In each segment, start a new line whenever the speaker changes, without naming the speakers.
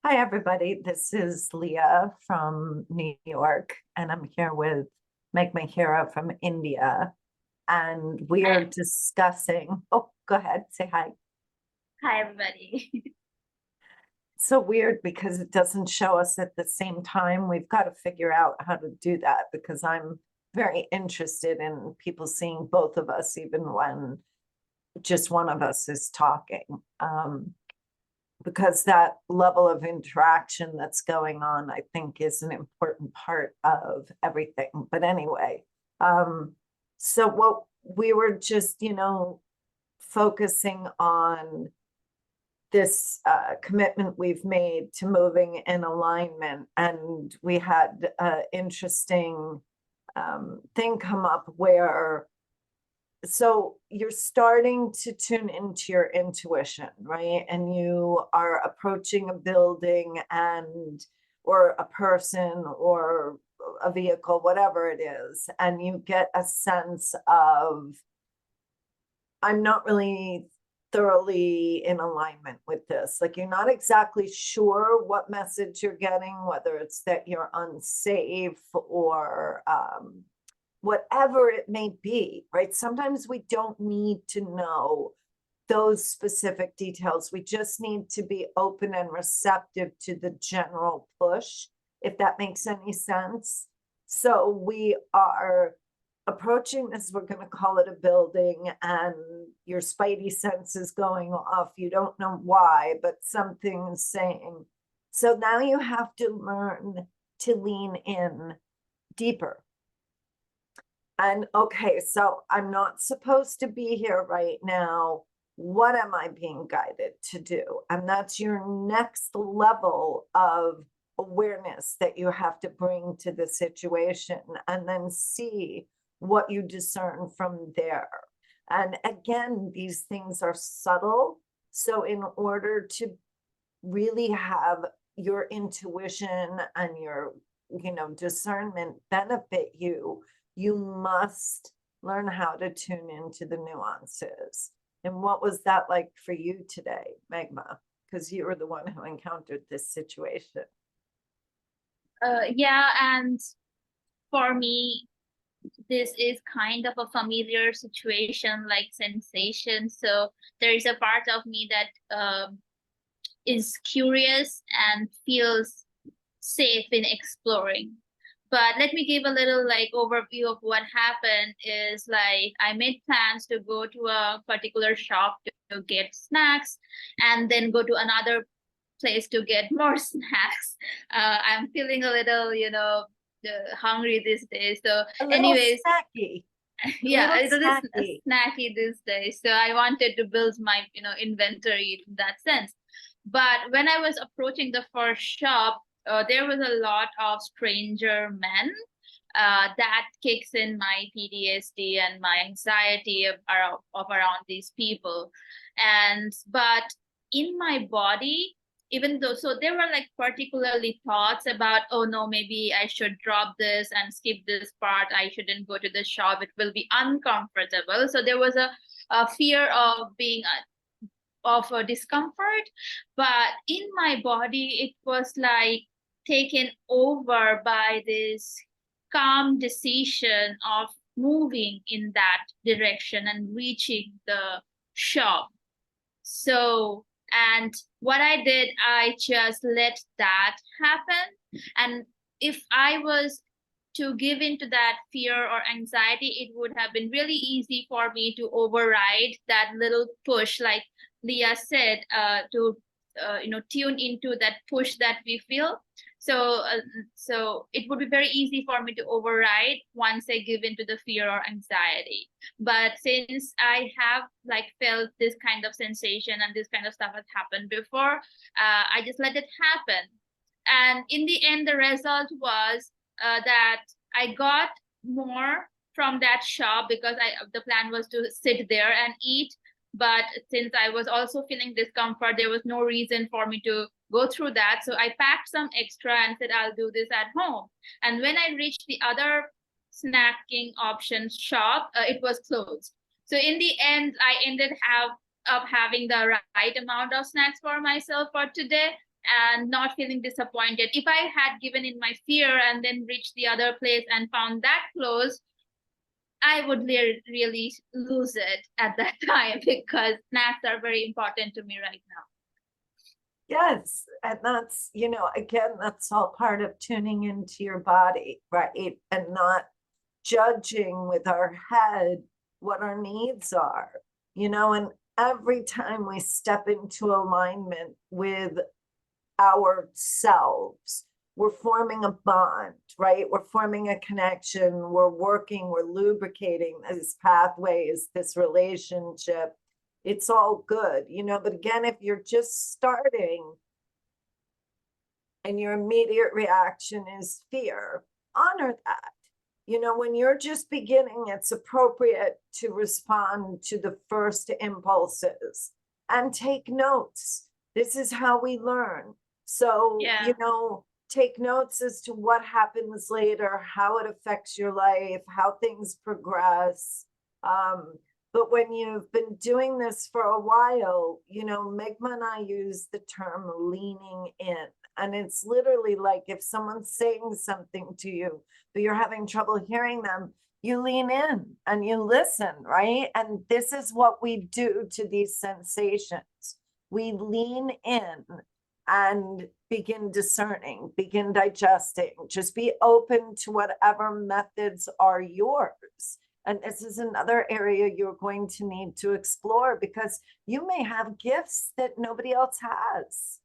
Hi, everybody. This is Lia from New York, and I'm here with Meghma from India. And we are
Hi,
discussing, oh, go ahead, say hi.
hi everybody.
It's so weird because it doesn't show us at the same time. We've got to figure out how to do that because I'm very interested in people seeing both of us, even when just one of us is talking. Because that level of interaction that's going on, I think, is an important part of everything. But anyway, so what we were just, focusing on this commitment we've made to moving in alignment. And we had an interesting thing come up where so you're starting to tune into your intuition, right? And you are approaching a building and or a person or a vehicle, whatever it is, and you get a sense of I'm not really thoroughly in alignment with this. Like you're not exactly sure what message you're getting, whether it's that you're unsafe or whatever it may be, right? Sometimes we don't need to know those specific details. We just need to be open and receptive to the general push, if that makes any sense. So we are approaching this, we're going to call it a building, and your spidey sense is going off. You don't know why, but something's saying. So now you have to learn to lean in deeper. And okay, so I'm not supposed to be here right now. What am I being guided to do? And that's your next level of awareness that you have to bring to the situation and then see what you discern from there. And again, these things are subtle. So, in order to really have your intuition and your discernment benefit you, you must learn how to tune into the nuances. And what was that like for you today, Meghma? Because you were the one who encountered this situation.
Yeah, and for me, this is kind of a familiar situation, like sensation. So there is a part of me that is curious and feels safe in exploring. But let me give a little like overview of what happened is like I made plans to go to a particular shop to get snacks and then go to another place to get more snacks. I'm feeling a little, hungry these days. So,
A little
anyways,
snacky, a
yeah,
little
a little
snacky.
snacky these days. So I wanted to build my, inventory in that sense. But when I was approaching the first shop, there was a lot of stranger men. That kicks in my PTSD and my anxiety of around these people. And but in my body, even though, so there were like particularly thoughts about, oh no, maybe I should drop this and skip this part, I shouldn't go to the shop, it will be uncomfortable. So there was a fear of being of a discomfort, but in my body it was like taken over by this calm decision of moving in that direction and reaching the shop. So, and what I did, I just let that happen. And if I was to give into that fear or anxiety, it would have been really easy for me to override that little push, like Lia said, to tune into that push that we feel. So it would be very easy for me to override once I give into the fear or anxiety. But since I have like felt this kind of sensation and this kind of stuff has happened before, I just let it happen. And in the end, the result was that I got more from that shop because the plan was to sit there and eat. But since I was also feeling discomfort, there was no reason for me to go through that. So I packed some extra and said, I'll do this at home. And when I reached the other snacking options shop, it was closed. So in the end, I ended up having the right amount of snacks for myself for today. and not feeling disappointed. If I had given in my fear and then reached the other place and found that closed, I would really lose it at that time, because snacks are very important to me right now.
Yes, and that's, you know, again, that's all part of tuning into your body, right? And not judging with our head what our needs are, you know, and every time we step into alignment with ourselves, we're forming a bond, right? We're forming a connection, we're working, we're lubricating this pathways, this relationship. It's all good, you know, but again, if you're just starting and your immediate reaction is fear, honor that. You know, when you're just beginning, it's appropriate to respond to the first impulses and take notes. This is how we learn. So,
Yeah.
you know, take notes as to what happens later, how it affects your life, how things progress. But when you've been doing this for a while, you know, Meghma and I use the term leaning in. And it's literally like if someone's saying something to you, but you're having trouble hearing them, you lean in and you listen, right? And this is what we do to these sensations. We lean in and begin discerning, begin digesting, just be open to whatever methods are yours. And this is another area you're going to need to explore, because you may have gifts that nobody else has,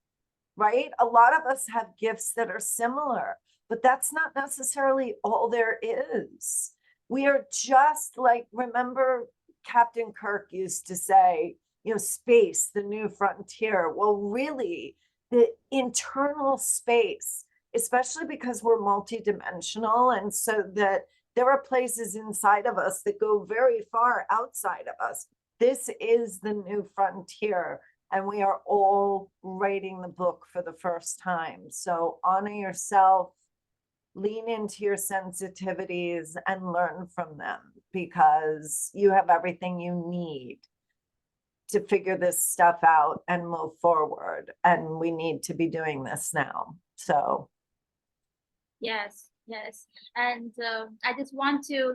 right? A lot of us have gifts that are similar, but that's not necessarily all there is. We are just like, remember Captain Kirk used to say, you know, space, the new frontier. Well, really, the internal space, especially because we're multidimensional, and so that there are places inside of us that go very far outside of us. This is the new frontier, and we are all writing the book for the first time. So honor yourself, lean into your sensitivities, and learn from them, because you have everything you need to figure this stuff out and move forward. And we need to be doing this now. So
Yes, yes. And I just want to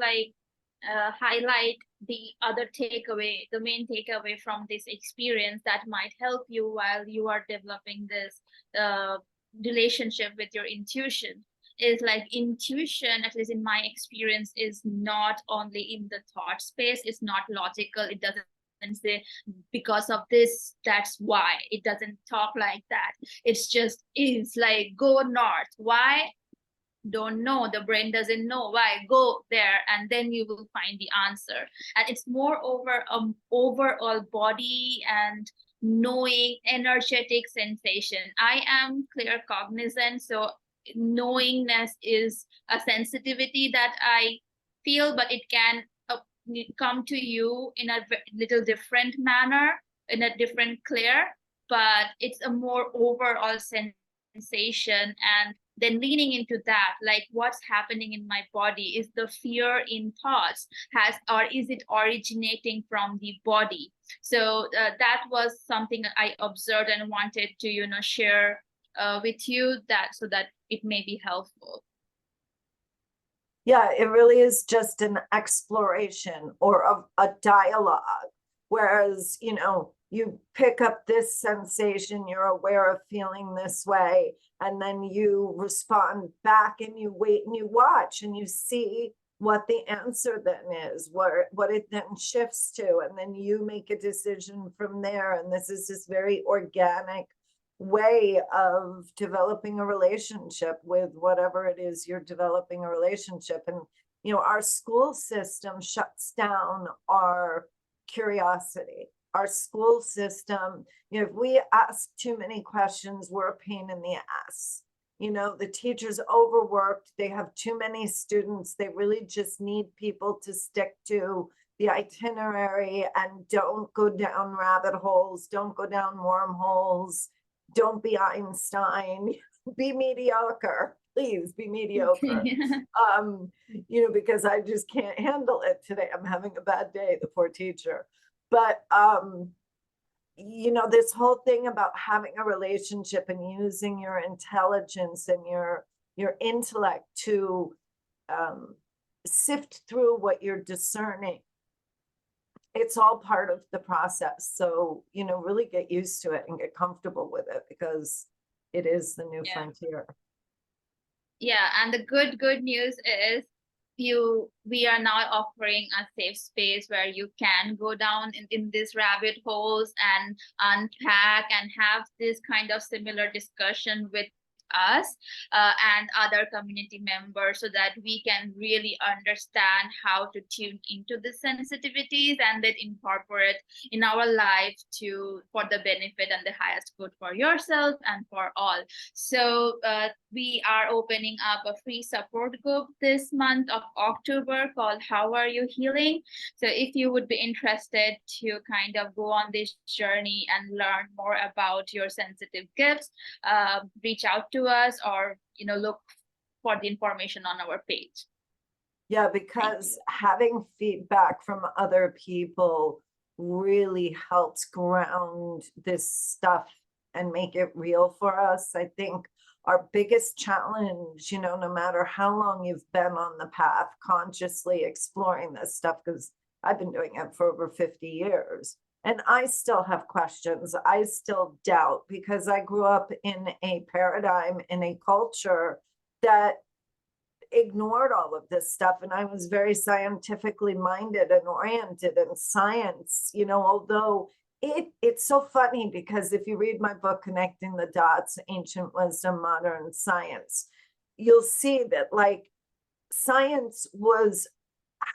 highlight the other takeaway, the main takeaway from this experience that might help you while you are developing this relationship with your intuition. Is like intuition, at least in my experience, is not only in the thought space, it's not logical, it doesn't say because of this that's why. It doesn't talk like that. It's just is like go north. Why? Don't know. The brain doesn't know why. Go there and then you will find the answer. And it's more over overall body and knowing, energetic sensation. I am clear cognizant, so knowingness is a sensitivity that I feel, but it can come to you in a little different manner, in a different clear, but it's a more overall sensation. And then leaning into that, like what's happening in my body, is the fear in thoughts or is it originating from the body? So that was something I observed and wanted to share with you, that so that it may be helpful.
Yeah, it really is just an exploration or a dialogue. Whereas, you know, you pick up this sensation, you're aware of feeling this way, and then you respond back and you wait and you watch and you see what the answer then is, what it then shifts to, and then you make a decision from there. And this is this very organic way of developing a relationship with whatever it is you're developing a relationship. And you know, our school system shuts down our curiosity. Our school system, you know, if we ask too many questions, we're a pain in the ass. You know, the teacher's overworked, they have too many students, they really just need people to stick to the itinerary and don't go down rabbit holes, don't go down wormholes. Don't be Einstein, be mediocre, please be mediocre. You know, because I just can't handle it today. I'm having a bad day, the poor teacher. But you know, this whole thing about having a relationship and using your intelligence and your intellect to sift through what you're discerning. It's all part of the process. So, you know, really get used to it and get comfortable with it, because it is the new
Yeah.
frontier.
Yeah, and the good news is we are now offering a safe space where you can go down in these rabbit holes and unpack and have this kind of similar discussion with us and other community members, so that we can really understand how to tune into the sensitivities and then incorporate in our life to for the benefit and the highest good for yourself and for all. So we are opening up a free support group this month of October called How Are You Healing? So if you would be interested to kind of go on this journey and learn more about your sensitive gifts, reach out to us, or look for the information on our page.
Yeah, because having feedback from other people really helps ground this stuff and make it real for us. I think our biggest challenge, you know, no matter how long you've been on the path consciously exploring this stuff, because I've been doing it for over 50 years, and I still have questions. I still doubt, because I grew up in a paradigm, in a culture that ignored all of this stuff, and I was very scientifically minded and oriented in science, you know, although it's so funny, because if you read my book, Connecting the Dots, Ancient Wisdom, Modern Science, you'll see that like science was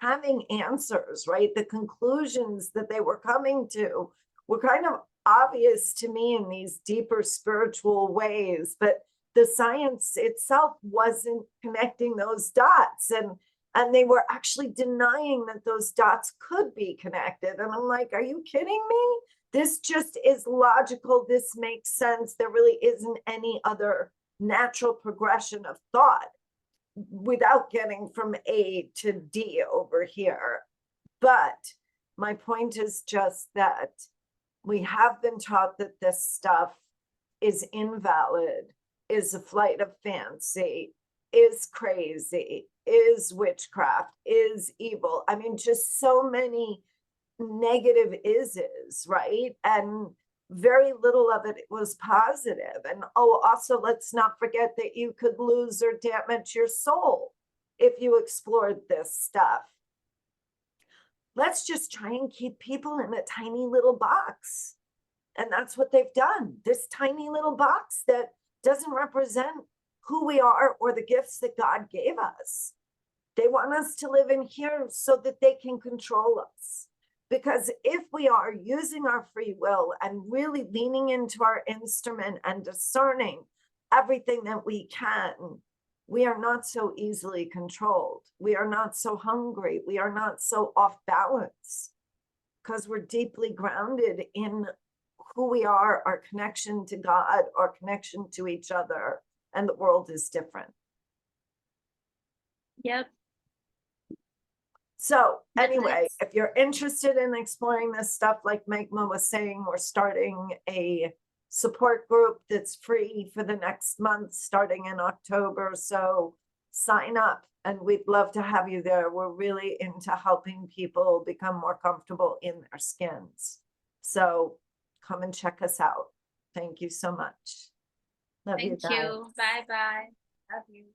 having answers, right? The conclusions that they were coming to were kind of obvious to me in these deeper spiritual ways, but the science itself wasn't connecting those dots, and they were actually denying that those dots could be connected. And I'm like, are you kidding me? This just is logical. This makes sense. There really isn't any other natural progression of thought without getting from A to D over here. But my point is just that we have been taught that this stuff is invalid, is a flight of fancy, is crazy, is witchcraft, is evil. I mean, just so many negative ises, right? And very little of it was positive. And oh, also, let's not forget that you could lose or damage your soul if you explored this stuff. Let's just try and keep people in a tiny little box. And that's what they've done. This tiny little box that doesn't represent who we are or the gifts that God gave us. They want us to live in here so that they can control us. Because if we are using our free will and really leaning into our instrument and discerning everything that we can, we are not so easily controlled. We are not so hungry. We are not so off balance, because we're deeply grounded in who we are, our connection to God, our connection to each other, and the world is different.
Yep.
So anyway, if you're interested in exploring this stuff, like Meghma was saying, we're starting a support group that's free for the next month, starting in October. So sign up, and we'd love to have you there. We're really into helping people become more comfortable in their skins. So come and check us out. Thank you so much. Love you guys.
Thank you. Bye-bye. Love you.